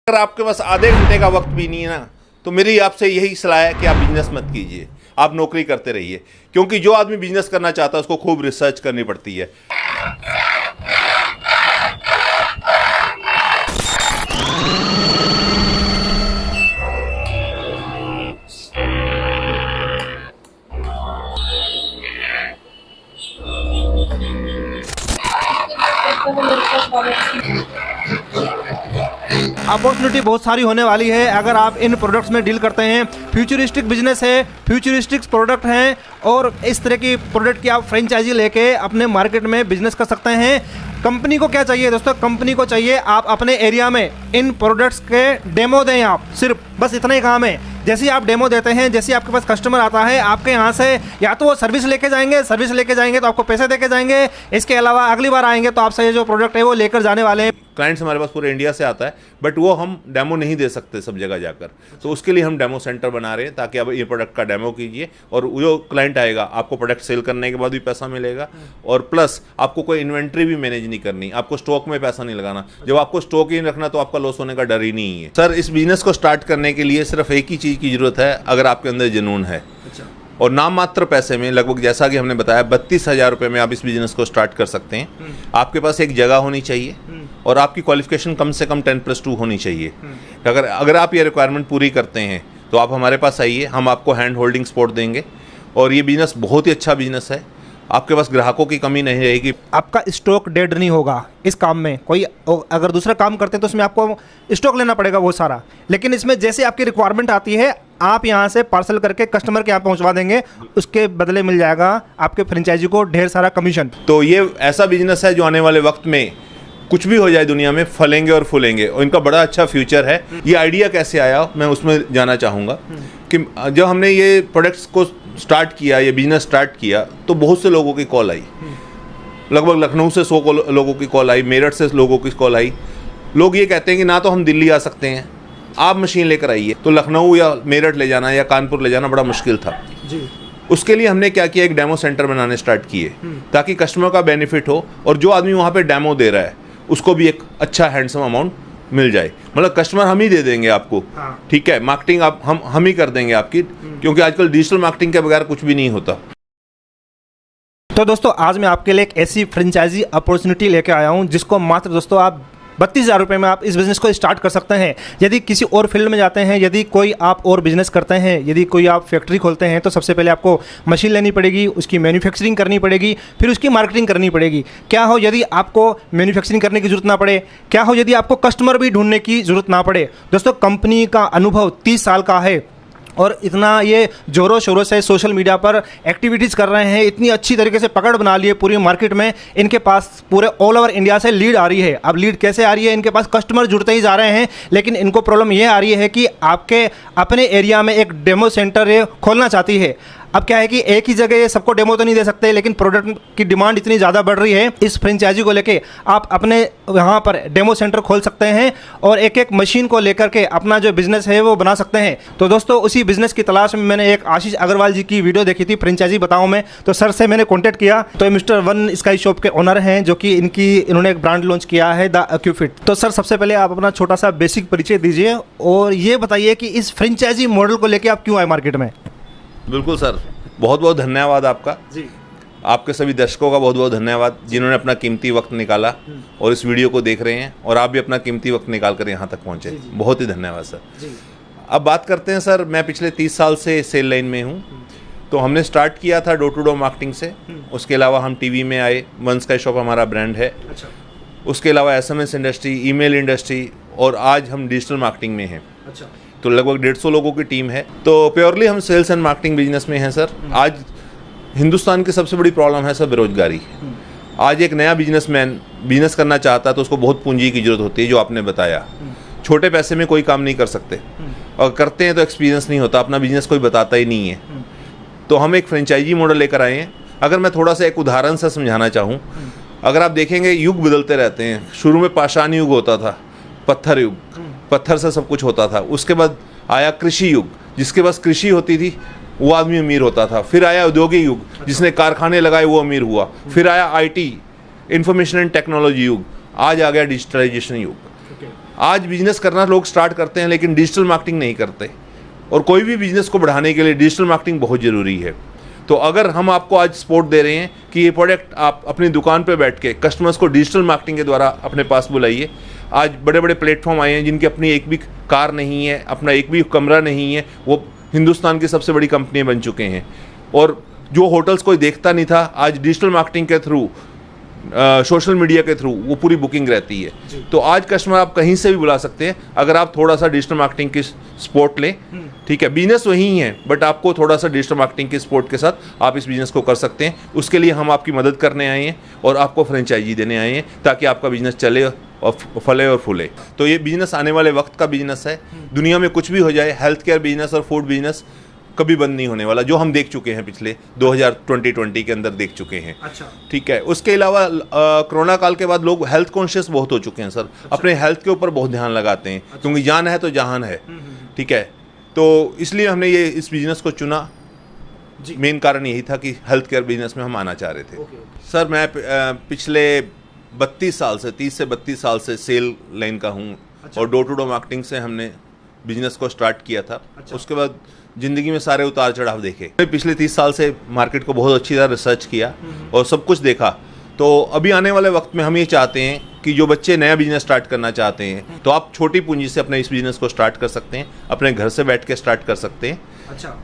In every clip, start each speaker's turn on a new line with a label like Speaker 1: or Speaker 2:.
Speaker 1: अगर आपके पास आधे घंटे का वक्त भी नहीं है ना, तो मेरी आपसे यही सलाह है कि आप बिजनेस मत कीजिए, आप नौकरी करते रहिए। क्योंकि जो आदमी बिजनेस करना चाहता है उसको खूब रिसर्च करनी पड़ती है।
Speaker 2: अपॉर्चुनिटी बहुत सारी होने वाली है अगर आप इन प्रोडक्ट्स में डील करते हैं। फ्यूचरिस्टिक बिजनेस है, फ्यूचरिस्टिक प्रोडक्ट हैं और इस तरह की प्रोडक्ट की आप फ्रेंचाइजी लेके अपने मार्केट में बिजनेस कर सकते हैं। कंपनी को क्या चाहिए दोस्तों? कंपनी को चाहिए आप अपने एरिया में इन प्रोडक्ट्स के डेमो दें। आप सिर्फ बस इतना ही काम है। जैसे ही आप डेमो देते हैं, जैसे ही आपके पास कस्टमर आता है, आपके यहाँ से या तो वो सर्विस लेके जाएंगे तो आपको पैसे देके जाएंगे। इसके अलावा अगली बार आएंगे तो आपसे ये जो प्रोडक्ट है वो लेकर जाने वाले हैं।
Speaker 1: क्लाइंट्स हमारे पास पूरे इंडिया से आता है, बट वो हम डेमो नहीं दे सकते सब जगह जाकर, तो उसके लिए हम डेमो सेंटर बना रहे हैं ताकि आप ये प्रोडक्ट का डेमो कीजिए और जो क्लाइंट आएगा आपको प्रोडक्ट सेल करने के बाद भी पैसा मिलेगा और प्लस आपको कोई इन्वेंट्री भी मैनेज नहीं करनी, आपको स्टॉक में पैसा नहीं लगाना। जब आपको स्टॉक ही नहीं रखना तो आपका लॉस होने का डर ही नहीं है। सर, इस बिजनेस को स्टार्ट करने के लिए सिर्फ एक ही चीज़ की जरूरत है, अगर आपके अंदर जुनून है और नाम मात्र पैसे में, लगभग जैसा कि हमने बताया 32,000 रुपये में आप इस बिजनेस को स्टार्ट कर सकते हैं। आपके पास एक जगह होनी चाहिए और आपकी क्वालिफिकेशन कम से कम 10+2 होनी चाहिए। अगर आप ये रिक्वायरमेंट पूरी करते हैं तो आप हमारे पास आइए, हम आपको हैंड होल्डिंग सपोर्ट देंगे और ये बिजनेस बहुत ही अच्छा बिजनेस है। आपके पास ग्राहकों की कमी नहीं रहेगी,
Speaker 2: आपका स्टॉक डेड नहीं होगा। इस काम में कोई अगर दूसरा काम करते हैं तो उसमें आपको स्टॉक लेना पड़ेगा बहुत सारा, लेकिन इसमें जैसे आपकी रिक्वायरमेंट आती है आप यहाँ से पार्सल करके कस्टमर के यहाँ पहुँचवा देंगे, उसके बदले मिल जाएगा आपके फ्रेंचाइजी को ढेर सारा कमीशन।
Speaker 1: तो ये ऐसा बिजनेस है जो आने वाले वक्त में कुछ भी हो जाए दुनिया में फलेंगे और फूलेंगे और इनका बड़ा अच्छा फ्यूचर है। ये आइडिया कैसे आया मैं उसमें जाना चाहूँगा कि जब हमने ये प्रोडक्ट्स को स्टार्ट किया, ये बिजनेस स्टार्ट किया, तो बहुत से लोगों की कॉल आई। लगभग लखनऊ से 100 लोगों की कॉल आई, मेरठ से लोगों की कॉल आई। लोग ये कहते हैं कि ना तो हम दिल्ली आ सकते हैं, आप मशीन लेकर आइए, तो लखनऊ या मेरठ ले जाना या कानपुर ले जाना बड़ा मुश्किल था जी। उसके लिए हमने क्या किया, एक डेमो सेंटर बनाने स्टार्ट किए ताकि कस्टमर का बेनिफिट हो और जो आदमी वहाँ पे डेमो दे रहा है उसको भी एक अच्छा हैंडसम अमाउंट मिल जाए। मतलब कस्टमर हम ही दे देंगे आपको, ठीक है, मार्केटिंग आप हम ही कर देंगे आपकी, क्योंकि आजकल डिजिटल मार्केटिंग के बगैर कुछ भी नहीं होता।
Speaker 2: तो दोस्तों आज मैं आपके लिए एक ऐसी फ्रेंचाइजी अपॉर्चुनिटी लेके आया हूँ जिसको मात्र दोस्तों आप 32,000 रुपये में आप इस बिज़नेस को स्टार्ट कर सकते हैं। यदि किसी और फील्ड में जाते हैं, यदि कोई आप और बिज़नेस करते हैं, यदि कोई आप फैक्ट्री खोलते हैं, तो सबसे पहले आपको मशीन लेनी पड़ेगी, उसकी मैन्युफैक्चरिंग करनी पड़ेगी, फिर उसकी मार्केटिंग करनी पड़ेगी। क्या हो यदि आपको मैन्युफैक्चरिंग करने की ज़रूरत ना पड़े? क्या हो यदि आपको कस्टमर भी ढूंढने की ज़रूरत ना पड़े? दोस्तों कंपनी का अनुभव 30 साल का है और इतना ये ज़ोरों शोरों से सोशल मीडिया पर एक्टिविटीज़ कर रहे हैं, इतनी अच्छी तरीके से पकड़ बना ली है पूरी मार्केट में। इनके पास पूरे ऑल ओवर इंडिया से लीड आ रही है। अब लीड कैसे आ रही है? इनके पास कस्टमर जुड़ते ही जा रहे हैं, लेकिन इनको प्रॉब्लम ये आ रही है कि आपके अपने एरिया में एक डेमो सेंटर ये खोलना चाहती है। अब क्या है कि एक ही जगह ये सबको डेमो तो नहीं दे सकते, लेकिन प्रोडक्ट की डिमांड इतनी ज़्यादा बढ़ रही है, इस फ्रेंचाइजी को लेके आप अपने यहाँ पर डेमो सेंटर खोल सकते हैं और एक एक मशीन को लेकर के अपना जो बिज़नेस है वो बना सकते हैं। तो दोस्तों उसी बिज़नेस की तलाश में मैंने एक आशीष अग्रवाल जी की वीडियो देखी थी, फ्रेंचाइजी बताऊँ में, तो सर से मैंने कॉन्टैक्ट किया। तो मिस्टर वन स्काई शॉप के ओनर हैं जो कि इन्होंने एक ब्रांड लॉन्च किया है द एक्यूफिट। तो सर सबसे पहले आप अपना छोटा सा बेसिक परिचय दीजिए और ये बताइए कि इस फ्रेंचाइजी मॉडल को लेकर आप क्यों आए मार्केट में?
Speaker 1: बिल्कुल सर, बहुत बहुत धन्यवाद आपका जी। आपके सभी दर्शकों का बहुत बहुत धन्यवाद जिन्होंने अपना कीमती वक्त निकाला और इस वीडियो को देख रहे हैं और आप भी अपना कीमती वक्त निकाल कर यहाँ तक पहुँचे। बहुत ही धन्यवाद सर जी। अब बात करते हैं सर, मैं पिछले 30 साल से सेल लाइन में हूँ। तो हमने स्टार्ट किया था डोर टू डोर मार्केटिंग से, उसके अलावा हम टीवी में आए, वन स्काई शॉप हमारा ब्रांड है। अच्छा। उसके अलावा SMS इंडस्ट्री, ईमेल इंडस्ट्री और आज हम डिजिटल मार्केटिंग में हैं। अच्छा। तो लगभग 150 लोगों की टीम है। तो प्योरली हम सेल्स एंड मार्केटिंग बिजनेस में हैं सर। आज हिंदुस्तान की सबसे बड़ी प्रॉब्लम है सर बेरोजगारी। आज एक नया बिजनेसमैन बिजनेस करना चाहता है तो उसको बहुत पूंजी की जरूरत होती है, जो आपने बताया। छोटे पैसे में कोई काम नहीं कर सकते और करते हैं तो एक्सपीरियंस नहीं होता, अपना बिजनेस कोई बताता ही नहीं है। तो हम एक फ्रेंचाइजी मॉडल लेकर आए हैं। अगर मैं थोड़ा सा एक उदाहरण से समझाना चाहूँ, अगर आप देखेंगे युग बदलते रहते हैं। शुरू में पाषाण युग होता था, पत्थर युग, पत्थर से सब कुछ होता था। उसके बाद आया कृषि युग, जिसके पास कृषि होती थी वो आदमी अमीर होता था। फिर आया औद्योगिक युग, जिसने कारखाने लगाए वो अमीर हुआ। फिर आया IT इंफॉर्मेशन एंड टेक्नोलॉजी युग, आज आ गया डिजिटलाइजेशन युग। आज बिजनेस करना लोग स्टार्ट करते हैं लेकिन डिजिटल मार्केटिंग नहीं करते, और कोई भी बिजनेस को बढ़ाने के लिए डिजिटल मार्केटिंग बहुत ज़रूरी है। तो अगर हम आपको आज सपोर्ट दे रहे हैं कि ये प्रोडक्ट आप अपनी दुकान पे बैठ के कस्टमर्स को डिजिटल मार्केटिंग के द्वारा अपने पास बुलाइए। आज बड़े बड़े प्लेटफॉर्म आए हैं जिनकी अपनी एक भी कार नहीं है, अपना एक भी कमरा नहीं है, वो हिंदुस्तान की सबसे बड़ी कंपनियाँ बन चुके हैं। और जो होटल्स कोई देखता नहीं था, आज डिजिटल मार्केटिंग के थ्रू, सोशल मीडिया के थ्रू वो पूरी बुकिंग रहती है। तो आज कस्टमर आप कहीं से भी बुला सकते हैं अगर आप थोड़ा सा डिजिटल मार्केटिंग की सपोर्ट लें। ठीक है, बिजनेस वही है बट आपको थोड़ा सा डिजिटल मार्केटिंग की सपोर्ट के साथ आप इस बिजनेस को कर सकते हैं। उसके लिए हम आपकी मदद करने आए हैं और आपको फ्रेंचाइजी देने आए हैं ताकि आपका बिजनेस चले और फले और फूले। तो ये बिजनेस आने वाले वक्त का बिजनेस है। दुनिया में कुछ भी हो जाए, हेल्थ केयर बिजनेस और फूड बिजनेस कभी बंद नहीं होने वाला, जो हम देख चुके हैं पिछले 2020 के अंदर देख चुके हैं।
Speaker 2: अच्छा।
Speaker 1: ठीक है, उसके अलावा कोरोना काल के बाद लोग हेल्थ कॉन्शियस बहुत हो चुके हैं सर। अपने हेल्थ के ऊपर बहुत ध्यान लगाते हैं क्योंकि जान है तो जहान है। ठीक है, तो इसलिए हमने ये इस बिजनेस को चुना। मेन कारण यही था कि हेल्थ केयर बिजनेस में हम आना चाह रहे थे। सर मैं पिछले 32 साल से 30 से 32 साल से सेल लाइन का हूँ। और डोर टू डोर मार्केटिंग से हमने बिजनेस को स्टार्ट किया था। उसके बाद ज़िंदगी में सारे उतार चढ़ाव देखे। पिछले 30 साल से मार्केट को बहुत अच्छी तरह रिसर्च किया और सब कुछ देखा। तो अभी आने वाले वक्त में हम ये चाहते हैं कि जो बच्चे नया बिजनेस स्टार्ट करना चाहते हैं तो आप छोटी पूंजी से अपने इस बिजनेस को स्टार्ट कर सकते हैं, अपने घर से बैठ के स्टार्ट कर सकते हैं।
Speaker 2: अच्छा,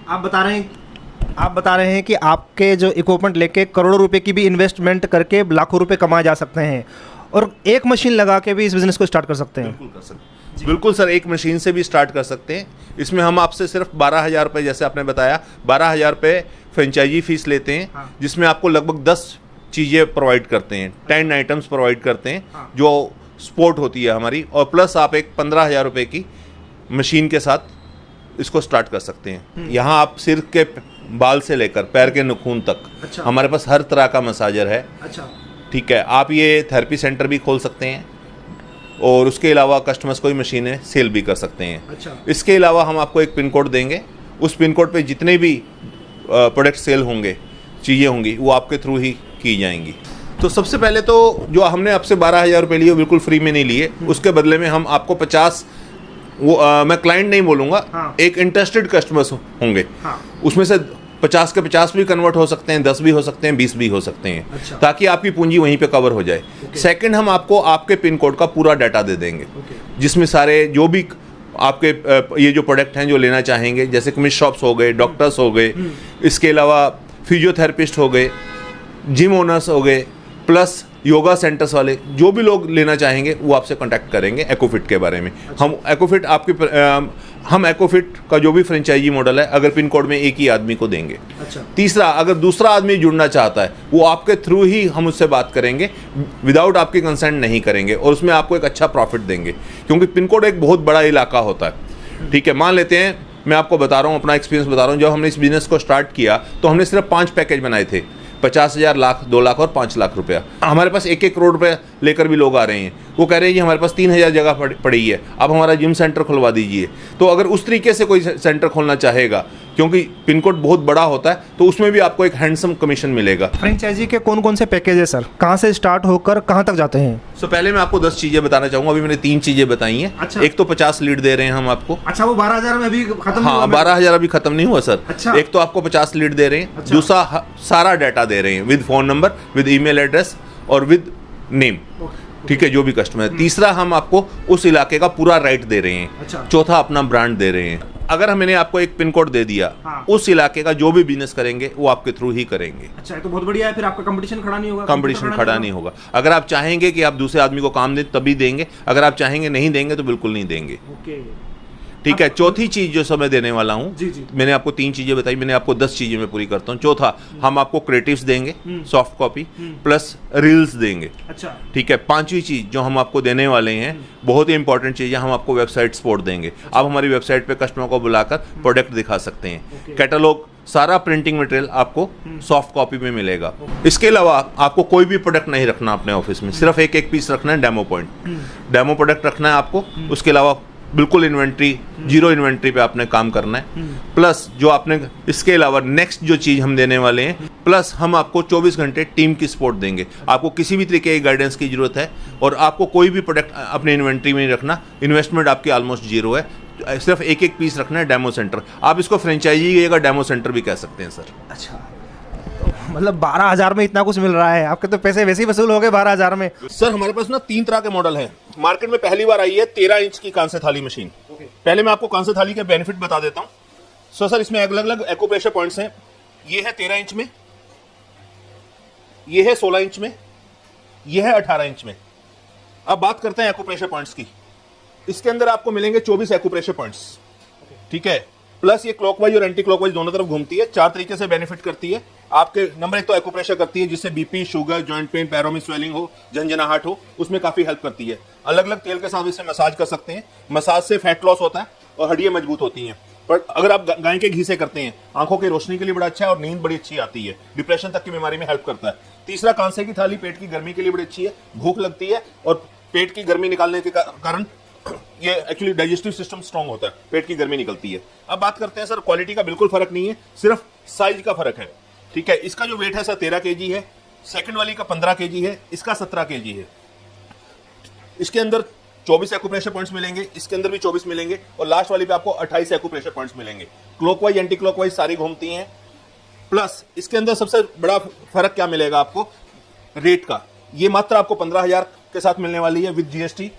Speaker 2: आप बता रहे हैं कि आपके जो इक्विपमेंट लेके करोड़ों रुपए की भी इन्वेस्टमेंट करके लाखों रुपए कमाए जा सकते हैं और एक मशीन लगा के भी इस बिजनेस को स्टार्ट कर सकते हैं।
Speaker 1: बिल्कुल कर सकते हैं। बिल्कुल सर, एक मशीन से भी स्टार्ट कर सकते हैं। इसमें हम आपसे सिर्फ 12,000 रुपये, जैसे आपने बताया 12,000 रुपये फ्रेंचाइजी फीस लेते हैं।
Speaker 2: हाँ।
Speaker 1: जिसमें आपको लगभग 10 चीज़ें प्रोवाइड करते हैं, 10 आइटम्स प्रोवाइड करते हैं।
Speaker 2: हाँ।
Speaker 1: जो सपोर्ट होती है हमारी, और प्लस आप एक 15,000 रुपये की मशीन के साथ इसको स्टार्ट कर सकते हैं। यहाँ आप सिर के बाल से लेकर पैर के नाखून तक
Speaker 2: अच्छा।
Speaker 1: हमारे पास हर तरह का मसाजर है।
Speaker 2: अच्छा।
Speaker 1: ठीक है, आप ये थेरेपी सेंटर भी खोल सकते हैं और उसके अलावा कस्टमर्स को ही मशीनें सेल भी कर सकते हैं।
Speaker 2: अच्छा।
Speaker 1: इसके अलावा हम आपको एक पिन कोड देंगे, उस पिन कोड पे जितने भी प्रोडक्ट सेल होंगे, चीज़ें होंगी, वो आपके थ्रू ही की जाएंगी। तो सबसे पहले तो जो हमने आपसे 12,000 रुपये लिए बिल्कुल फ्री में नहीं लिए। उसके बदले में हम आपको 50, मैं क्लाइंट नहीं बोलूँगा।
Speaker 2: हाँ।
Speaker 1: एक इंटरेस्टेड कस्टमर्स होंगे।
Speaker 2: हाँ।
Speaker 1: उसमें से 50 के 50 भी कन्वर्ट हो सकते हैं, 10 भी हो सकते हैं, 20 भी हो सकते हैं।
Speaker 2: अच्छा।
Speaker 1: ताकि आपकी पूंजी वहीं पे कवर हो जाए। सेकंड, हम आपको आपके पिन कोड का पूरा डाटा दे देंगे जिसमें सारे जो भी आपके ये जो प्रोडक्ट हैं जो लेना चाहेंगे, जैसे केमिस्ट शॉप्स हो गए, डॉक्टर्स हो गए, इसके अलावा फिजियोथेरेपिस्ट हो गए, जिम ओनर्स हो गए, प्लस योगा सेंटर्स वाले, जो भी लोग लेना चाहेंगे वो आपसे कांटेक्ट करेंगे एक्ोफिट के बारे में। अच्छा। हम एक्ोफिट का जो भी फ्रेंचाइजी मॉडल है, अगर पिन कोड में एक ही आदमी को देंगे।
Speaker 2: अच्छा।
Speaker 1: तीसरा, अगर दूसरा आदमी जुड़ना चाहता है वो आपके थ्रू ही हम उससे बात करेंगे, विदाउट आपके कंसेंट नहीं करेंगे, और उसमें आपको एक अच्छा प्रॉफिट देंगे क्योंकि पिन कोड एक बहुत बड़ा इलाका होता है। ठीक है, मान लेते हैं, मैं आपको बता रहा हूँ, अपना एक्सपीरियंस बता रहा हूँ। जब हमने इस बिजनेस को स्टार्ट किया तो हमने सिर्फ 5 पैकेज बनाए थे, 50,000, लाख, 2 लाख और 5 लाख रुपया। हमारे पास 1-1 करोड़ रुपये लेकर भी लोग आ रहे हैं। वो कह रहे हैं कि हमारे पास 3,000 जगह पड़ी है, आप हमारा जिम सेंटर खुलवा दीजिए। तो अगर उस तरीके से कोई सेंटर खोलना चाहेगा, क्योंकि पिन कोड बहुत बड़ा होता है, तो उसमें भी आपको एक हैंडसम कमीशन मिलेगा।
Speaker 2: फ्रेंचाइजी के कौन कौन से पैकेज है सर? कहाँ से स्टार्ट होकर कहाँ तक जाते हैं?
Speaker 1: तो पहले मैं आपको 10 चीज़ें बताना चाहूँगा। अभी मैंने 3 चीज़ें बताई हैं।
Speaker 2: अच्छा।
Speaker 1: एक तो 50 लीड दे रहे हैं हम आपको।
Speaker 2: अच्छा, वो 12,000 में अभी खत्म?
Speaker 1: हाँ, 12,000 अभी खत्म नहीं हुआ सर।
Speaker 2: अच्छा।
Speaker 1: एक तो आपको 50 लीड दे रहे हैं।
Speaker 2: अच्छा।
Speaker 1: दूसरा, सारा डाटा दे रहे हैं with phone number, with email address और विद नेम। ठीक है, जो भी कस्टमर है। तीसरा, हम आपको उस इलाके का पूरा राइट दे रहे हैं।
Speaker 2: अच्छा।
Speaker 1: चौथा, अपना ब्रांड दे रहे हैं। अगर मैंने आपको एक पिन कोड दे दिया,
Speaker 2: हाँ।
Speaker 1: उस इलाके का जो भी बिजनेस करेंगे वो आपके थ्रू ही करेंगे।
Speaker 2: अच्छा, तो बहुत बढ़िया है। फिर आपका कंपटीशन खड़ा नहीं होगा?
Speaker 1: कंपटीशन खड़ा नहीं होगा। अगर आप चाहेंगे कि आप दूसरे आदमी को काम दें तभी देंगे, अगर आप चाहेंगे नहीं देंगे तो बिल्कुल नहीं देंगे।
Speaker 2: ओके।
Speaker 1: ठीक है, चौथी चीज जो समय देने वाला हूँ,
Speaker 2: जी जी।
Speaker 1: मैंने आपको 3 चीजें बताई, मैंने आपको 10 चीजें मैं पूरी करता हूँ। चौथा, हम आपको क्रिएटिव्स देंगे, सॉफ्ट कॉपी प्लस रील्स देंगे।
Speaker 2: अच्छा।
Speaker 1: ठीक है, 5वीं चीज जो हम आपको देने वाले हैं, बहुत ही इंपॉर्टेंट चीज है, हम आपको वेबसाइट सपोर्ट देंगे। आप हमारी वेबसाइट पे कस्टमर को बुलाकर प्रोडक्ट दिखा सकते हैं। कैटलॉग, सारा प्रिंटिंग मटेरियल आपको सॉफ्ट कॉपी में मिलेगा। इसके अलावा आपको कोई भी प्रोडक्ट नहीं रखना अपने ऑफिस में, सिर्फ एक पीस रखना है, डेमो प्रोडक्ट रखना है आपको। उसके अलावा बिल्कुल इन्वेंट्री, जीरो इन्वेंट्री पे आपने काम करना है। प्लस जो आपने इसके अलावा नेक्स्ट जो चीज़ हम देने वाले हैं, प्लस हम आपको 24 घंटे टीम की सपोर्ट देंगे। आपको किसी भी तरीके की गाइडेंस की जरूरत है और आपको कोई भी प्रोडक्ट अपने इन्वेंट्री में नहीं रखना। इन्वेस्टमेंट आपकी ऑलमोस्ट जीरो है, सिर्फ एक एक पीस रखना है। डेमो सेंटर, आप इसको फ्रेंचाइजी का डेमो सेंटर भी कह सकते हैं सर।
Speaker 2: अच्छा, मतलब 12,000 में इतना कुछ मिल रहा है, आपके तो पैसे वैसे ही वसूल हो गए 12,000 में।
Speaker 1: सर हमारे पास ना 3 तरह के मॉडल हैं। मार्केट में पहली बार आई है 13 इंच की कांस्य थाली मशीन। पहले मैं आपको कांस्य थाली के बेनिफिट बता देता हूँ। सर इसमें अलग अलग एक्यूप्रेशर पॉइंट्स हैं। ये है 13 इंच में, ये है 16 इंच में, ये है 18 इंच में। अब बात करते हैं एक्यूप्रेशर पॉइंट्स की। इसके अंदर आपको मिलेंगे 24 एक्यूप्रेशर पॉइंट्स, ठीक है। प्लस ये क्लॉकवाइज और एंटी क्लॉकवाइज दोनों तरफ घूमती है। 4 तरीके से बेनिफिट करती है आपके। नंबर 1 तो एक्यूप्रेशर करती है, जिससे बीपी, शुगर, जॉइंट पेन, पैरों में स्वेलिंग हो, झंझनाहट हो, उसमें काफी हेल्प करती है। अलग अलग तेल के साथ इसे मसाज कर सकते हैं। मसाज से फैट लॉस होता है और हड्डियां मजबूत होती हैं। पर अगर आप गाय के घी से करते हैं, आंखों की रोशनी के लिए बड़ा अच्छा है और नींद बड़ी अच्छी आती है। डिप्रेशन तक की बीमारी में हेल्प करता है। तीसरा, कांसे की थाली पेट की गर्मी के लिए बड़ी अच्छी है। भूख लगती है और पेट की गर्मी निकालने के कारण ये एक्चुअली डाइजेस्टिव सिस्टम स्ट्रांग होता है, पेट की गर्मी निकलती है। अब बात करते हैं सर, क्वालिटी का बिल्कुल फर्क नहीं है, सिर्फ साइज का फर्क है, ठीक है। इसका जो वेट है सर 13 kg है, सेकंड वाली का 15 kg है, इसका 17 kg है। इसके अंदर 24 एक्यूप्रेशर पॉइंट्स मिलेंगे, इसके अंदर भी 24 मिलेंगे और लास्ट वाली पे आपको 28 एक्यूप्रेशर पॉइंट्स मिलेंगे। क्लॉकवाइज, एंटी क्लॉकवाइज सारी घूमती हैं। प्लस इसके अंदर सबसे बड़ा फर्क क्या मिलेगा आपको, रेट का। ये मात्र आपको 15,000 के साथ मिलने वाली है विद जीएसटी।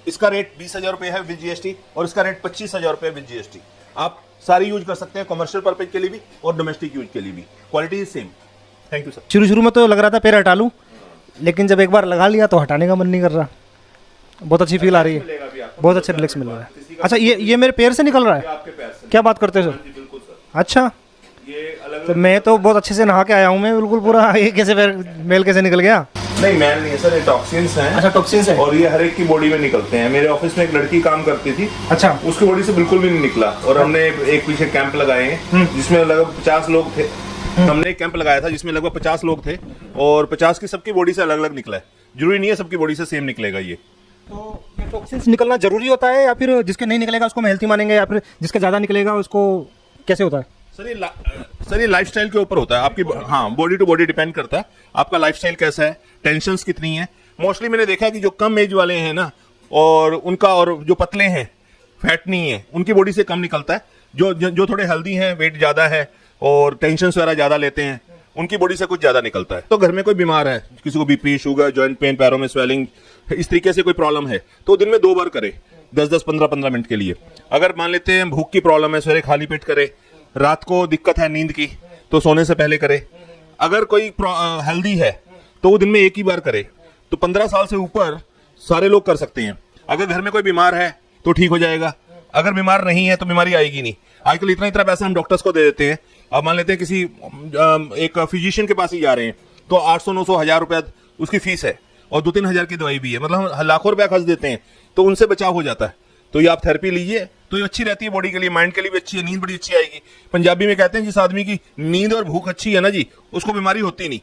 Speaker 1: इसका रेट 20,000 रुपये है विद जीएसटी और इसका रेट 25,000 रुपये विद जीएसटी। आप सारी यूज कर सकते हैं, कमर्शियल पर्पज के लिए भी और डोमेस्टिक यूज के लिए भी। Quality is same. Thank you sir.
Speaker 2: शुरू में तो लग रहा था पैर हटा लूँ, लेकिन जब एक बार लगा लिया तो हटाने का मन नहीं कर रहा। बहुत अच्छी फील आ रही है, बहुत अच्छा रिलैक्स मिल रहा है। अच्छा, ये मेरे पैर से निकल रहा है?
Speaker 1: आपके पैर से।
Speaker 2: क्या बात करते हो सर?
Speaker 1: बिल्कुल सर।
Speaker 2: अच्छा,
Speaker 1: ये अलग
Speaker 2: तो मैं तो बहुत अच्छे से नहा के आया हूँ, मैं बिल्कुल पूरा। ये कैसे पैर मेल कैसे निकल गया?
Speaker 1: नहीं, मैल नहीं है सर, ये टॉक्सिन्स हैं।
Speaker 2: अच्छा, टॉक्सिन्स है
Speaker 1: और ये हर एक की बॉडी में निकलते हैं। मेरे ऑफिस में एक लड़की काम करती थी,
Speaker 2: अच्छा,
Speaker 1: उसकी बॉडी से बिल्कुल भी नहीं निकला। और हमने एक पीछे कैंप लगाए हैं जिसमें लगभग 50 लोग थे। हमने एक कैंप लगाया था जिसमें लगभग 50 लोग थे और 50 की सबकी बॉडी से अलग अलग निकला है। जरूरी नहीं है सबकी बॉडी से सेम निकलेगा ये।
Speaker 2: तो ये टॉक्सिन्स निकलना जरूरी होता है या फिर जिसके नहीं निकलेगा उसको हम हेल्थी मानेंगे, या फिर जिसका ज़्यादा निकलेगा उसको कैसे होता है?
Speaker 1: सर ये लाइफस्टाइल के ऊपर होता है आपकी। हाँ, बॉडी टू बॉडी डिपेंड करता है आपका लाइफस्टाइल कैसा है, टेंशन्स कितनी है। मोस्टली मैंने देखा है कि जो कम एज वाले हैं ना, और उनका, और जो पतले हैं, फैट नहीं है, उनकी बॉडी से कम निकलता है। जो थोड़े हेल्दी हैं, वेट ज्यादा है और टेंशन वगैरह ज्यादा लेते हैं, उनकी बॉडी से कुछ ज्यादा निकलता है। तो घर में कोई बीमार है, किसी को बीपी, शुगर, जॉइंट पेन, पैरों में स्वेलिंग, इस तरीके से कोई प्रॉब्लम है, तो दिन में 2 बार करे, 10-10, 15-15 मिनट के लिए। अगर मान लेते हैं भूख की प्रॉब्लम है, सवेरे खाली पेट करे। रात को दिक्कत है नींद की, तो सोने से पहले करे। अगर कोई हेल्दी है तो वो दिन में 1 ही बार करे। तो 15 साल से ऊपर सारे लोग कर सकते हैं। अगर घर में कोई बीमार है तो ठीक हो जाएगा, अगर बीमार नहीं है तो बीमारी आएगी नहीं। आजकल इतना पैसा हम डॉक्टर्स को दे देते हैं। अब मान लेते हैं किसी एक फिजिशियन के पास ही जा रहे हैं तो 800, 900, 1000 रुपया उसकी फीस है और 2-3 हज़ार की दवाई भी है, मतलब हम लाखों रुपया खर्च देते हैं। तो उनसे बचाव हो जाता है। तो ये आप थेरेपी लीजिए तो ये अच्छी रहती है, बॉडी के लिए, माइंड के लिए भी अच्छी है, नींद बड़ी अच्छी आएगी। पंजाबी में कहते हैं जिस आदमी की नींद और भूख अच्छी है ना जी, उसको बीमारी होती नहीं।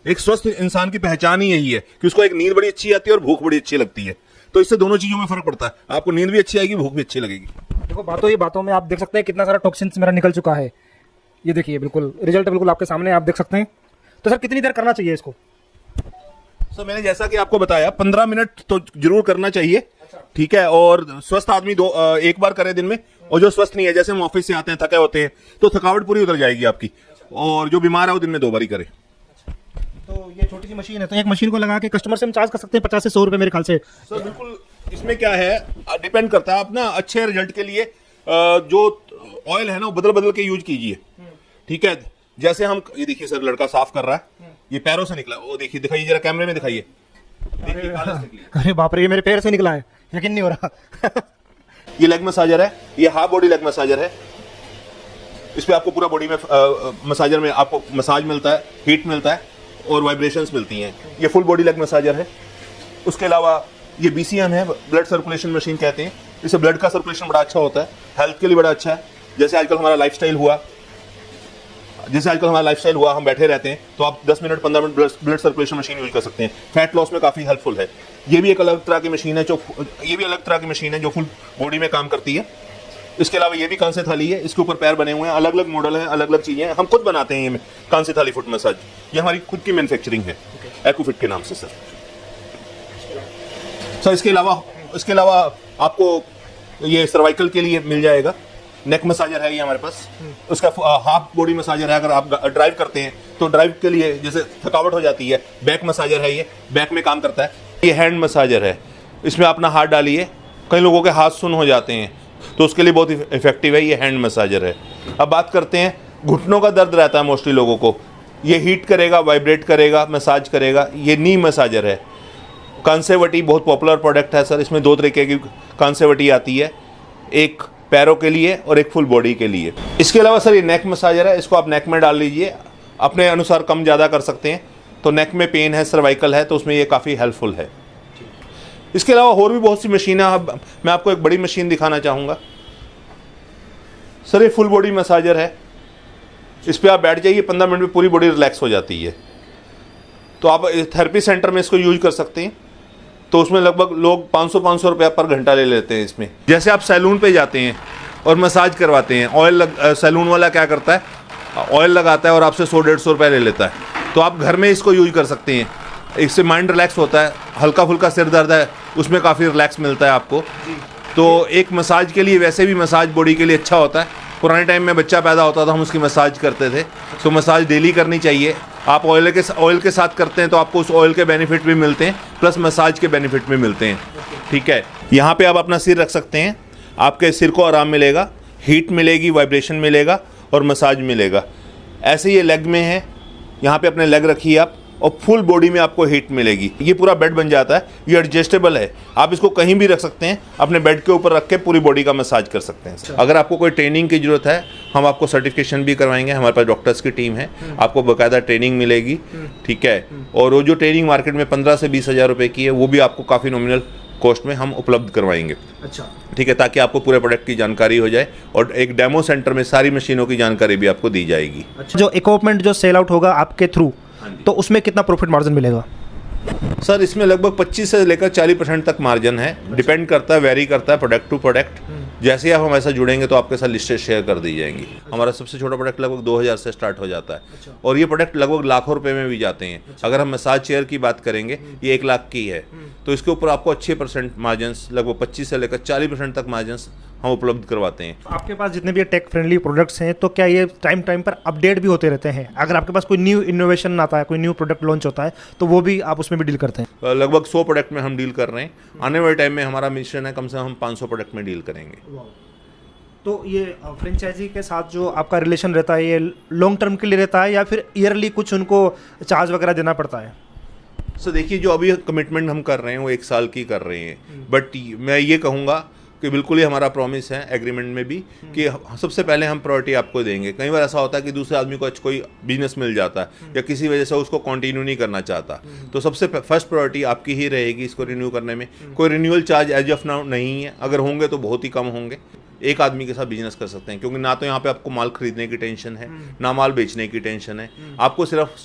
Speaker 1: एक स्वस्थ इंसान की पहचान ही यही है कि उसको एक नींद बड़ी अच्छी आती है और भूख बड़ी अच्छी लगती है। तो इससे दोनों चीजों में फर्क पड़ता है, आपको नींद भी अच्छी आएगी, भूख भी अच्छी लगेगी।
Speaker 2: देखो, बातों में आप देख सकते हैं कितना सारा टॉक्सिन्स मेरा निकल चुका है। ये देखिए, बिल्कुल रिजल्ट बिल्कुल आपके सामने आप देख सकते हैं। तो सर कितनी देर करना चाहिए इसको?
Speaker 1: सर मैंने जैसा कि आपको बताया 15 मिनट तो जरूर करना चाहिए, ठीक है। और स्वस्थ आदमी 1 बार करे दिन में, और जो स्वस्थ नहीं है, जैसे हम ऑफिस से आते हैं थके होते हैं, तो थकावट पूरी उतर जाएगी आपकी। और जो बीमार है वो दिन में 2 बार ही करे।
Speaker 2: तो ये छोटी सी मशीन है, तो एक मशीन को लगा के कस्टमर से हम चार्ज कर सकते हैं 50 से 100 रुपए मेरे ख्याल से।
Speaker 1: सर बिल्कुल, इसमें क्या है, डिपेंड करता है। आप ना अच्छे रिजल्ट के लिए जो ऑयल है ना वो बदल बदल के यूज कीजिए, ठीक है। जैसे हम, ये देखिए सर लड़का साफ कर रहा है, ये पैरों से निकला, वो देखिए, दिखाइए जरा कैमरे में दिखाइए।
Speaker 2: अरे बाप रे, ये मेरे पैर से निकला है, यकीन नहीं हो रहा।
Speaker 1: ये लेग मसाजर है, ये हाफ बॉडी लेग मसाजर है। इस पे आपको पूरा बॉडी में मसाजर में आपको मसाज मिलता है, हीट मिलता है और वाइब्रेशंस मिलती हैं। ये फुल बॉडी लेग मसाजर है। उसके अलावा ये BCM है, ब्लड सर्कुलेशन मशीन कहते हैं। इससे ब्लड का सर्कुलेशन बड़ा अच्छा होता है, हेल्थ के लिए बड़ा अच्छा है। जैसे आजकल हमारा लाइफस्टाइल हुआ, जैसे आजकल हमारा लाइफस्टाइल हुआ, हम बैठे रहते हैं, तो आप 10 minute 15 minute blood circulation machine use कर सकते हैं। फैट लॉस में काफ़ी हेल्पफुल है। ये भी एक अलग तरह की मशीन है जो फुल बॉडी में काम करती है। इसके अलावा ये भी कांसे थाली है, इसके ऊपर पैर बने हुए हैं, अलग अलग मॉडल है, अलग अलग चीज़ें हैं। हम खुद बनाते हैं ये कांसे थाली फुट मसाज, ये हमारी खुद की मैन्युफैक्चरिंग है एक्यूफिट के नाम से सर। इसके अलावा आपको ये सर्वाइकल के लिए मिल जाएगा, नेक मसाजर है ये हमारे पास। उसका हाफ बॉडी मसाजर है, अगर आप ड्राइव करते हैं तो ड्राइव के लिए जैसे थकावट हो जाती है। बैक मसाजर है, ये बैक में काम करता है। ये हैंड मसाजर है, इसमें अपना हाथ डालिए, कई लोगों के हाथ सुन्न हो जाते हैं तो उसके लिए बहुत इफेक्टिव है, ये हैंड मसाजर है। अब बात करते हैं, घुटनों का दर्द रहता है मोस्टली लोगों को, ये हीट करेगा, वाइब्रेट करेगा, मसाज करेगा। ये नी मसाजर है। कांसेवटी बहुत पॉपुलर प्रोडक्ट है सर। इसमें 2 तरीके की कांसेवटी आती है, एक पैरों के लिए और एक फुल बॉडी के लिए। इसके अलावा सर ये नेक मसाजर है, इसको आप नेक में डाल लीजिए, अपने अनुसार कम ज़्यादा कर सकते हैं। तो नेक में पेन है, सर्वाइकल है, तो उसमें ये काफ़ी हेल्पफुल है। इसके अलावा और भी बहुत सी मशीनें, मैं आपको एक बड़ी मशीन दिखाना चाहूँगा सर। ये फुल बॉडी मसाजर है, इस पर आप बैठ जाइए, 15 मिनट में पूरी बॉडी रिलैक्स हो जाती है। तो आप थेरेपी सेंटर में इसको यूज कर सकते हैं। तो उसमें लगभग लोग 500 रुपया पर घंटा ले लेते हैं इसमें। जैसे आप सैलून पे जाते हैं और मसाज करवाते हैं, सैलून वाला क्या करता है, ऑयल लगाता है और आपसे 100-150 रुपये ले लेता है। तो आप घर में इसको यूज कर सकते हैं, इससे माइंड रिलैक्स होता है। हल्का फुल्का सिर दर्द है, उसमें काफ़ी रिलैक्स मिलता है आपको। तो एक मसाज के लिए, वैसे भी मसाज बॉडी के लिए अच्छा होता है। पुराने टाइम में बच्चा पैदा होता था, हम उसकी मसाज करते थे। तो मसाज डेली करनी चाहिए। आप ऑयल के साथ करते हैं तो आपको उस ऑयल के बेनिफिट भी मिलते हैं, प्लस मसाज के बेनिफिट भी मिलते हैं। ठीक है, यहाँ पे आप अपना सिर रख सकते हैं, आपके सिर को आराम मिलेगा, हीट मिलेगी, वाइब्रेशन मिलेगा और मसाज मिलेगा। ऐसे ये लेग में है, यहाँ पे अपने लेग रखिए आप, और फुल बॉडी में आपको हीट मिलेगी। ये पूरा बेड बन जाता है, ये एडजस्टेबल है, आप इसको कहीं भी रख सकते हैं, अपने बेड के ऊपर रख के पूरी बॉडी का मसाज कर सकते हैं। अगर आपको कोई ट्रेनिंग की जरूरत है, हम आपको सर्टिफिकेशन भी करवाएंगे। हमारे पास डॉक्टर्स की टीम है, आपको बाकायदा ट्रेनिंग मिलेगी। ठीक है, और वो जो ट्रेनिंग मार्केट में 15 से 20 हज़ार रुपये की है, वो भी आपको काफ़ी नॉमिनल कॉस्ट में हम उपलब्ध करवाएंगे।
Speaker 2: अच्छा, ठीक
Speaker 1: है, ताकि आपको पूरे प्रोडक्ट की जानकारी हो जाए और एक डेमो सेंटर में सारी मशीनों की जानकारी भी आपको दी जाएगी।
Speaker 2: अच्छा, जो इक्विपमेंट जो सेल आउट होगा आपके थ्रू, तो उसमें कितना प्रॉफिट मार्जिन मिलेगा?
Speaker 1: सर इसमें लगभग 25 से लेकर 40% तक मार्जिन है। डिपेंड करता है, वेरी करता है प्रोडक्ट टू प्रोडक्ट। जैसे ही आप हमारे साथ जुड़ेंगे तो आपके साथ लिस्टें शेयर कर दी जाएंगी। हमारा सबसे छोटा प्रोडक्ट लगभग 2000 से स्टार्ट हो जाता है। और ये प्रोडक्ट लगभग लाखों रुपए में भी जाते हैं। अगर हम मसाज चेयर की बात करेंगे, ये 1 लाख की है, तो इसके ऊपर आपको अच्छे % मार्जिन, लगभग 25 से लेकर 40% तक मार्जिन हम उपलब्ध करवाते हैं।
Speaker 2: आपके पास जितने भी टेक फ्रेंडली प्रोडक्ट्स हैं, तो क्या ये टाइम पर अपडेट भी होते रहते हैं? अगर आपके पास कोई न्यू इनोवेशन आता है, कोई न्यू प्रोडक्ट लॉन्च होता है, तो वो भी आप उसमें भी डील करते हैं?
Speaker 1: लगभग 100 प्रोडक्ट में हम डील कर रहे हैं। आने वाले टाइम में हमारा मिशन है, कम से कम हम 500 प्रोडक्ट में डील करेंगे।
Speaker 2: तो ये फ्रेंचाइजी के साथ जो आपका रिलेशन रहता है, ये लॉन्ग टर्म के लिए रहता है या फिर ईयरली कुछ उनको चार्ज वगैरह देना पड़ता है?
Speaker 1: सर देखिए, जो अभी कमिटमेंट हम कर रहे हैं वो 1 साल की कर रहे हैं। बट मैं ये कहूँगा कि बिल्कुल ही हमारा प्रॉमिस है एग्रीमेंट में भी कि सबसे पहले हम प्रायोरिटी आपको देंगे। कई बार ऐसा होता है कि दूसरे आदमी को कोई बिजनेस मिल जाता है या किसी वजह से उसको कंटिन्यू नहीं करना चाहता, तो सबसे फर्स्ट प्रायोरिटी आपकी ही रहेगी इसको रिन्यू करने में। कोई renewal charge as of now नहीं है, अगर होंगे तो बहुत ही कम होंगे। एक आदमी के साथ बिजनेस कर सकते हैं, क्योंकि ना तो यहाँ पे आपको माल खरीदने की टेंशन है, ना माल बेचने की टेंशन है। आपको सिर्फ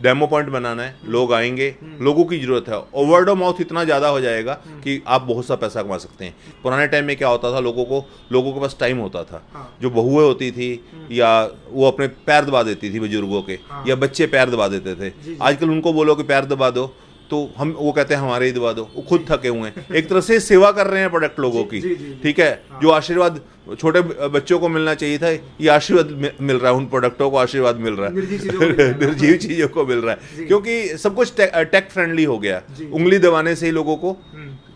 Speaker 1: डेमो पॉइंट बनाना है, लोग आएंगे, लोगों की जरूरत है, और वर्ड ऑफ माउथ इतना ज़्यादा हो जाएगा कि आप बहुत सा पैसा कमा सकते हैं। पुराने टाइम में क्या होता था, लोगों के पास टाइम होता था, जो बहुएं होती थी या वो अपने पैर दबा देती थी बुजुर्गों के, या बच्चे पैर दबा देते थे। आजकल उनको बोलो कि पैर दबा दो तो वो कहते हैं हमारे ही दबा दो, वो खुद थके हुए हैं। एक तरह से सेवा कर रहे हैं प्रोडक्ट लोगों की। ठीक है, जो आशीर्वाद छोटे बच्चों को मिलना चाहिए था, ये आशीर्वाद मिल रहा है, उन प्रोडक्टों को आशीर्वाद मिल रहा है, निर्जीव चीजों को मिल रहा है, क्योंकि सब कुछ टेक फ्रेंडली हो गया। उंगली दबाने से ही लोगों को,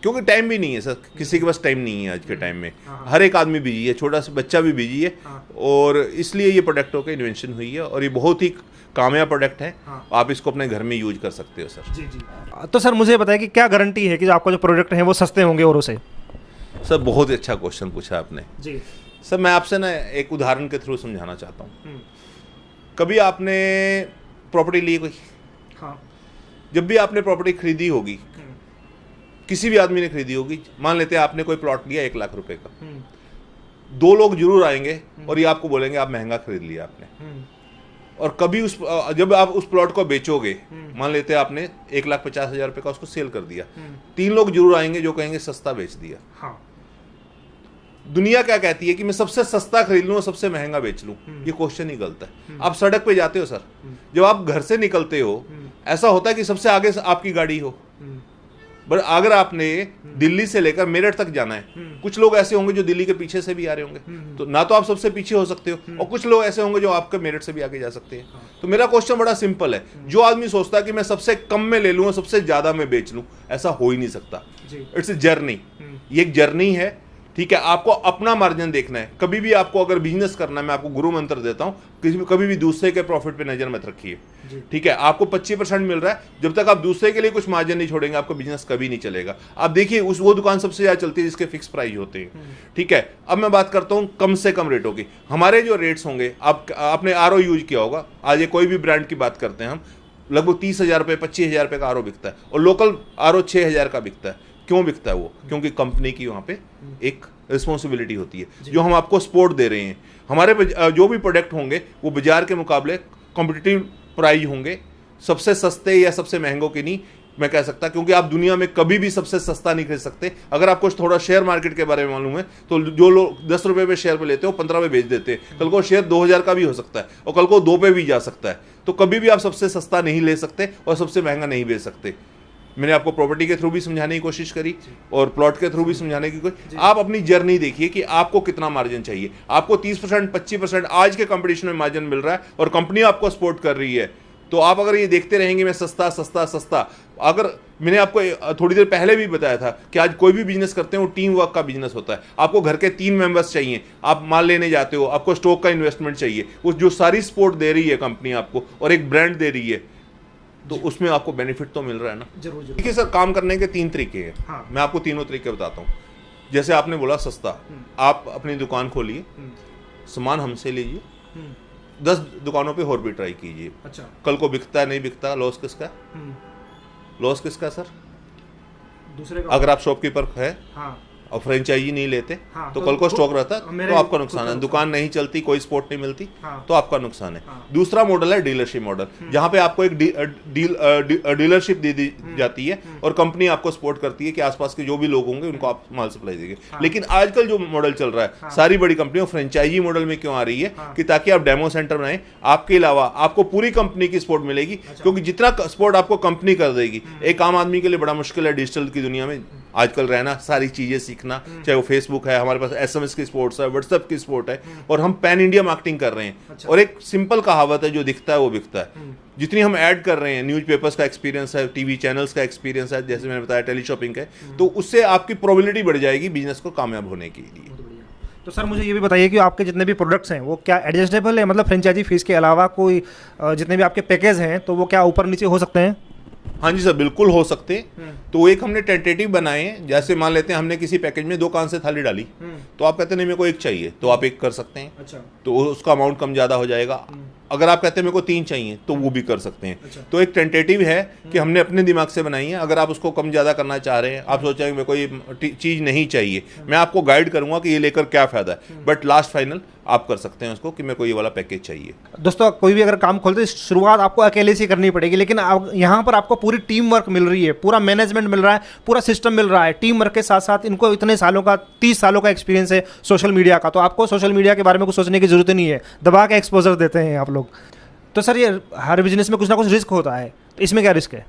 Speaker 1: क्योंकि टाइम भी नहीं है सर, किसी के पास टाइम नहीं है आज के टाइम में। हर एक आदमी बिजी है, छोटा सा बच्चा भी बिजी है, और इसलिए ये प्रोडक्टों की इन्वेंशन हुई है, और ये बहुत ही कामयाब प्रोडक्ट है। आप इसको अपने घर में यूज कर सकते हो सर।
Speaker 2: जी। तो सर मुझे बताइए कि क्या गारंटी है कि आपका जो प्रोडक्ट है वो सस्ते होंगे औरों से?
Speaker 1: सर बहुत अच्छा क्वेश्चन पूछा आपने
Speaker 2: जी।
Speaker 1: सर मैं आपसे ना एक उदाहरण के थ्रू समझाना चाहता हूँ। कभी आपने प्रॉपर्टी ली कोई?
Speaker 2: हाँ।
Speaker 1: जब भी आपने प्रॉपर्टी खरीदी होगी, किसी भी आदमी ने खरीदी होगी, मान लेते हैं आपने कोई प्लॉट लिया 1 लाख रुपए का, 2 लोग जरूर आएंगे और ये आपको बोलेंगे आप महंगा खरीद लिया आपने। और कभी जब आप उस प्लॉट को बेचोगे, मान लेते हैं आपने 1,50,000 रुपये का उसको सेल कर दिया, 3 लोग जरूर आएंगे जो कहेंगे सस्ता बेच दिया।
Speaker 2: हाँ।
Speaker 1: दुनिया क्या कहती है कि मैं सबसे सस्ता खरीद लूं और सबसे महंगा बेच लूं, ये क्वेश्चन ही गलत है। आप सड़क पे जाते हो सर, जब आप घर से निकलते हो ऐसा होता है कि सबसे आगे आपकी गाड़ी हो, बट अगर आपने दिल्ली से लेकर मेरठ तक जाना है, कुछ लोग ऐसे होंगे जो दिल्ली के पीछे से भी आ रहे होंगे, तो ना तो आप सबसे पीछे हो सकते हो, और कुछ लोग ऐसे होंगे जो आपके मेरठ से भी आगे जा सकते हैं। तो मेरा क्वेश्चन बड़ा सिंपल है, जो आदमी सोचता है कि मैं सबसे कम में ले लूं और सबसे ज्यादा में बेच लूं, ऐसा हो ही नहीं सकता। इट्स ए जर्नी, ये एक जर्नी है, ठीक है। आपको अपना मार्जिन देखना है। कभी भी आपको अगर बिजनेस करना है, मैं आपको गुरु मंत्र देता हूं, कभी भी दूसरे के प्रॉफिट पे नजर मत रखिए, ठीक है। आपको 25% मिल रहा है, जब तक आप दूसरे के लिए कुछ मार्जिन नहीं छोड़ेंगे, आपका बिजनेस कभी नहीं चलेगा। आप देखिए वो दुकान सबसे ज्यादा चलती है जिसके फिक्स प्राइस होते हैं, ठीक है। अब मैं बात करता हूं कम से कम रेटों की। हमारे जो रेट्स होंगे, आपने RO यूज किया होगा, आज ये कोई भी ब्रांड की बात करते हैं हम, लगभग 30,000 रुपये 25,000 रुपये का RO बिकता है, और लोकल RO 6,000 का बिकता है। क्यों बिकता है वो? क्योंकि कंपनी की वहां पे एक रिस्पॉन्सिबिलिटी होती है, जो हम आपको सपोर्ट दे रहे हैं। हमारे जो भी प्रोडक्ट होंगे वो बाजार के मुकाबले कॉम्पिटिटिव प्राइस होंगे, सबसे सस्ते या सबसे महंगों के नहीं मैं कह सकता, क्योंकि आप दुनिया में कभी भी सबसे सस्ता नहीं खरीद सकते। अगर आपको थोड़ा शेयर मार्केट के बारे में मालूम है, तो जो लोग 10 रुपए पे शेयर पे लेते हो 15 पे बेच देते हैं, कल को शेयर 2,000 का भी हो सकता है और कल को 2 पे भी जा सकता है। तो कभी भी आप सबसे सस्ता नहीं ले सकते और सबसे महंगा नहीं बेच सकते। मैंने आपको प्रॉपर्टी के थ्रू भी समझाने की कोशिश करी और प्लॉट के थ्रू भी समझाने की कोशिश। आप अपनी जर्नी देखिए कि आपको कितना मार्जिन चाहिए। आपको 30% 25% आज के कंपटीशन में मार्जिन मिल रहा है और कंपनी आपको सपोर्ट कर रही है, तो आप अगर ये देखते रहेंगे मैं सस्ता सस्ता सस्ता, अगर मैंने आपको थोड़ी देर पहले भी बताया था कि आज कोई भी बिजनेस करते हैं वो टीम वर्क का बिजनेस होता है। आपको घर के 3 मेंबर्स चाहिए, आप माल लेने जाते हो, आपको स्टॉक का इन्वेस्टमेंट चाहिए, वो जो सारी सपोर्ट दे रही है कंपनी आपको और एक ब्रांड दे रही है, तो उसमें आपको बेनिफिट तो मिल रहा है ना।
Speaker 2: जरूर।
Speaker 1: देखिए सर, काम करने के 3 तरीके हैं।
Speaker 2: हाँ।
Speaker 1: मैं आपको तीनों तरीके बताता हूँ। जैसे आपने बोला सस्ता, आप अपनी दुकान खोलिए, सामान हमसे लीजिए, 10 दुकानों पे और भी ट्राई कीजिए।
Speaker 2: अच्छा।
Speaker 1: कल को बिकता है नहीं बिकता, लॉस किसका? लॉस किसका सर?
Speaker 2: दूसरे का।
Speaker 1: अगर आप शॉपकीपर है
Speaker 2: हाँ।
Speaker 1: और फ्रेंचाइजी नहीं लेते,
Speaker 2: हाँ,
Speaker 1: तो कल को स्टॉक रहता
Speaker 2: मेरे
Speaker 1: तो आपका नुकसान है। दुकान नहीं चलती, कोई सपोर्ट नहीं मिलती,
Speaker 2: हाँ,
Speaker 1: तो आपका नुकसान है।
Speaker 2: हाँ,
Speaker 1: दूसरा मॉडल है डीलरशिप मॉडल, जहां पे आपको एक डीलरशिप दे दी जाती है और कंपनी आपको सपोर्ट करती है कि आसपास के जो भी लोग होंगे उनको आप माल सप्लाई देंगे।
Speaker 2: हाँ,
Speaker 1: लेकिन आजकल जो मॉडल चल रहा है,
Speaker 2: हाँ,
Speaker 1: सारी बड़ी कंपनियों फ्रेंचाइजी मॉडल में क्यों आ रही है?
Speaker 2: हाँ,
Speaker 1: कि ताकि आप डेमो सेंटर बनाएं, आपके अलावा आपको पूरी कंपनी की सपोर्ट मिलेगी।
Speaker 2: अच्छा।
Speaker 1: क्योंकि जितना सपोर्ट आपको कंपनी कर देगी, एक आम आदमी के लिए बड़ा मुश्किल है डिजिटल की दुनिया में आजकल रहना, सारी चीजें सीखना, चाहे वो फेसबुक है, हमारे पास SMS की सपोर्ट है, व्हाट्सएप की सपोर्ट है, और हम पैन इंडिया मार्केटिंग कर रहे हैं।
Speaker 2: अच्छा।
Speaker 1: और एक सिंपल कहावत है, जो दिखता है वो बिकता है। जितनी हम ऐड कर रहे हैं, न्यूज़पेपर्स का एक्सपीरियंस है, टीवी चैनल्स का एक्सपीरियंस है, जैसे मैंने बताया टेली शॉपिंग है, तो उससे आपकी प्रोबेबिलिटी बढ़ जाएगी बिजनेस को कामयाब होने के लिए।
Speaker 2: तो सर मुझे ये भी बताइए कि आपके जितने भी प्रोडक्ट्स हैं वो क्या एडजस्टेबल है, मतलब फ्रेंचाइजी फीस के अलावा कोई जितने भी आपके पैकेज हैं तो वो क्या ऊपर नीचे हो सकते हैं?
Speaker 1: हाँ जी सर, बिल्कुल हो सकते हैं। तो एक हमने टेंटेटिव बनाए हैं। जैसे मान लेते हैं हमने किसी पैकेज में 2 कान से थाली डाली, तो आप कहते हैं नहीं मेरे को 1 चाहिए, तो आप 1 कर सकते हैं।
Speaker 2: अच्छा।
Speaker 1: तो उसका अमाउंट कम ज़्यादा हो जाएगा। अगर आप कहते हैं मेरे को 3 चाहिए, तो वो भी कर सकते हैं।
Speaker 2: अच्छा।
Speaker 1: तो एक टेंटेटिव है कि हमने अपने दिमाग से बनाई है। अगर आप उसको कम ज़्यादा करना चाह रहे हैं, आप सोच रहे हैं मेरे को ये चीज़ नहीं चाहिए, मैं आपको गाइड करूंगा कि ये लेकर क्या फ़ायदा है, बट लास्ट फाइनल आप कर सकते हैं उसको कि मेरे को ये वाला पैकेज चाहिए।
Speaker 2: दोस्तों कोई भी अगर काम खोलते शुरुआत आपको अकेले से करनी पड़ेगी, लेकिन यहाँ पर आपको पूरी टीम वर्क मिल रही है, पूरा मैनेजमेंट मिल रहा है, पूरा सिस्टम मिल रहा है। टीम वर्क के साथ साथ इनको इतने सालों का 30 सालों का एक्सपीरियंस है सोशल मीडिया का, तो आपको सोशल मीडिया के बारे में कुछ सोचने की जरूरत नहीं है, दबा के एक्सपोजर देते हैं आप लोग। तो सर ये हर बिजनेस में कुछ ना कुछ रिस्क होता है, तो इसमें क्या रिस्क है?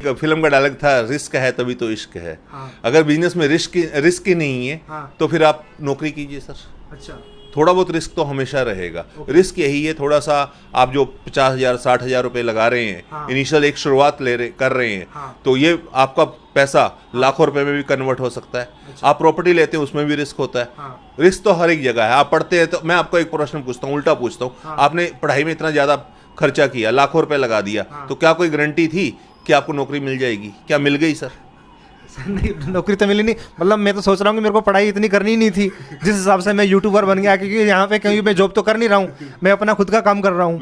Speaker 1: फिल्म का डायलॉग था, रिस्क है तभी तो इश्क है।
Speaker 2: हाँ।
Speaker 1: अगर बिजनेस में रिस्क ही नहीं है,
Speaker 2: हाँ।
Speaker 1: तो फिर आप नौकरी कीजिए सर।
Speaker 2: अच्छा।
Speaker 1: थोड़ा बहुत रिस्क तो हमेशा रहेगा। रिस्क यही है, थोड़ा सा आप जो 50,000 60,000 रुपए लगा रहे हैं,
Speaker 2: हाँ।
Speaker 1: इनिशियल एक शुरुआत कर रहे हैं,
Speaker 2: हाँ।
Speaker 1: तो ये आपका पैसा लाखों रुपए में भी कन्वर्ट हो सकता है।
Speaker 2: अच्छा।
Speaker 1: आप प्रॉपर्टी लेते हैं उसमें भी रिस्क होता है।
Speaker 2: हाँ।
Speaker 1: रिस्क तो हर एक जगह है। आप पढ़ते हैं, तो मैं आपको एक प्रश्न पूछता हूँ, उल्टा पूछता हूँ।
Speaker 2: हाँ।
Speaker 1: आपने पढ़ाई में इतना ज्यादा खर्चा किया, लाखों रुपए लगा दिया,
Speaker 2: हाँ।
Speaker 1: तो क्या कोई गारंटी थी कि आपको नौकरी मिल जाएगी? क्या मिल गई सर?
Speaker 2: नहीं, नौकरी तो मिली नहीं। मतलब मैं तो सोच रहा हूँ कि मेरे को पढ़ाई इतनी करनी नहीं थी जिस हिसाब से मैं यूट्यूबर बन गया, क्योंकि यहाँ पे कहीं मैं जॉब तो कर नहीं रहा हूँ, मैं अपना खुद का काम कर रहा हूँ।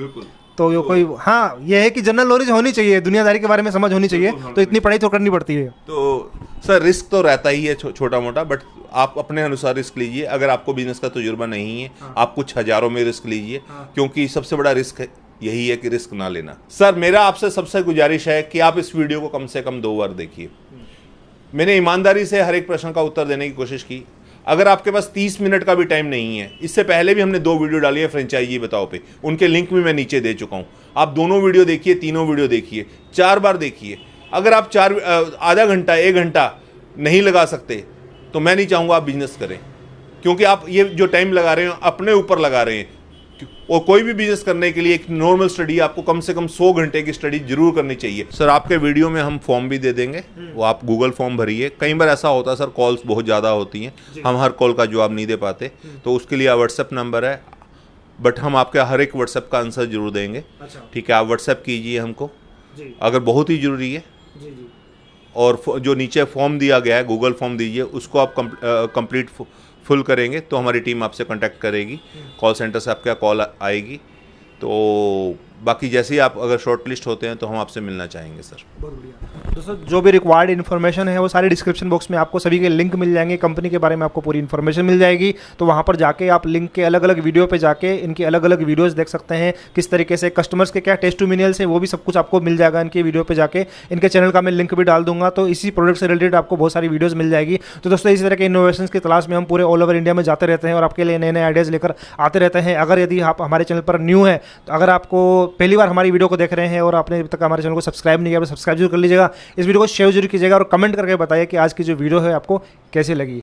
Speaker 2: तो ये कोई, हाँ ये है कि जनरल नॉलेज होनी चाहिए, दुनियादारी के बारे में समझ होनी चाहिए, तो इतनी पढ़ाई तो करनी पड़ती है।
Speaker 1: तो सर रिस्क तो रहता ही है छोटा मोटा, बट आप अपने अनुसार रिस्क लीजिए। अगर आपको बिजनेस का तजुर्बा नहीं है, आप कुछ हजारों में रिस्क लीजिए, क्योंकि सबसे बड़ा रिस्क यही है कि रिस्क ना लेना। सर मेरा आपसे सबसे गुजारिश है कि आप इस वीडियो को कम से कम 2 बार देखिए। मैंने ईमानदारी से हर एक प्रश्न का उत्तर देने की कोशिश की। अगर आपके पास 30 मिनट का भी टाइम नहीं है, इससे पहले भी हमने 2 वीडियो डाली है फ्रेंचाइजी बताओ पे, उनके लिंक भी मैं नीचे दे चुका हूँ। आप दोनों वीडियो देखिए, तीनों वीडियो देखिए, 4 बार देखिए। अगर आप आधा घंटा 1 घंटा नहीं लगा सकते तो मैं नहीं चाहूँगा आप बिजनेस करें, क्योंकि आप ये जो टाइम लगा रहे हैं अपने ऊपर लगा रहे हैं। और कोई भी बिजनेस करने के लिए एक नॉर्मल स्टडी आपको कम से कम 100 घंटे की स्टडी जरूर करनी चाहिए। सर आपके वीडियो में हम फॉर्म भी दे देंगे, वो आप गूगल फॉर्म भरिए। कई बार ऐसा होता है सर, कॉल्स बहुत ज़्यादा होती हैं, हम हर कॉल का जवाब नहीं दे पाते, तो उसके लिए व्हाट्सएप नंबर है, बट हम आपके हर एक व्हाट्सएप का आंसर जरूर देंगे। ठीक है, आप व्हाट्सएप कीजिए हमको अगर बहुत ही ज़रूरी है। और जो नीचे फॉर्म दिया गया है, गूगल फॉर्म दीजिए, उसको आप कंप्लीट फुल करेंगे तो हमारी टीम आपसे कांटेक्ट करेगी, कॉल सेंटर से आपका कॉल आएगी। तो बाकी जैसे ही आप अगर शॉर्ट लिस्ट होते हैं तो हम आपसे मिलना चाहेंगे सर।
Speaker 2: बहुत बढ़िया दोस्तों, जो भी रिक्वायर्ड इन्फॉर्मेशन है वो सारी डिस्क्रिप्शन बॉक्स में आपको सभी के लिंक मिल जाएंगे, कंपनी के बारे में आपको पूरी इन्फॉर्मेशन मिल जाएगी। तो वहाँ पर जाके आप लिंक के अलग अलग वीडियो पे जाके इनकी अलग अलग वीडियोस देख सकते हैं, किस तरीके से कस्टमर्स के क्या टेस्टिमोनियल्स है वो भी सब कुछ आपको मिल जाएगा इनकी वीडियो पे जाके। इनके चैनल का मैं लिंक भी डाल दूंगा, तो इसी प्रोडक्ट से रिलेटेड आपको बहुत सारी वीडियोज़ मिल जाएगी। तो दोस्तों इसी तरह के इनोवेशन की तलाश में हम पूरे ऑल ओवर इंडिया में जाते रहते हैं और आपके लिए नए नए आइडियाज़ लेकर आते रहते हैं। अगर यदि आप हमारे चैनल पर न्यू है, तो अगर आपको पहली बार हमारी वीडियो को देख रहे हैं और आपने अभी तक हमारे चैनल को सब्सक्राइब नहीं किया तो सब्सक्राइब जरूर कर लीजिएगा। इस वीडियो को शेयर जरूर कीजिएगा और कमेंट करके बताइए कि आज की जो वीडियो है आपको कैसी लगी।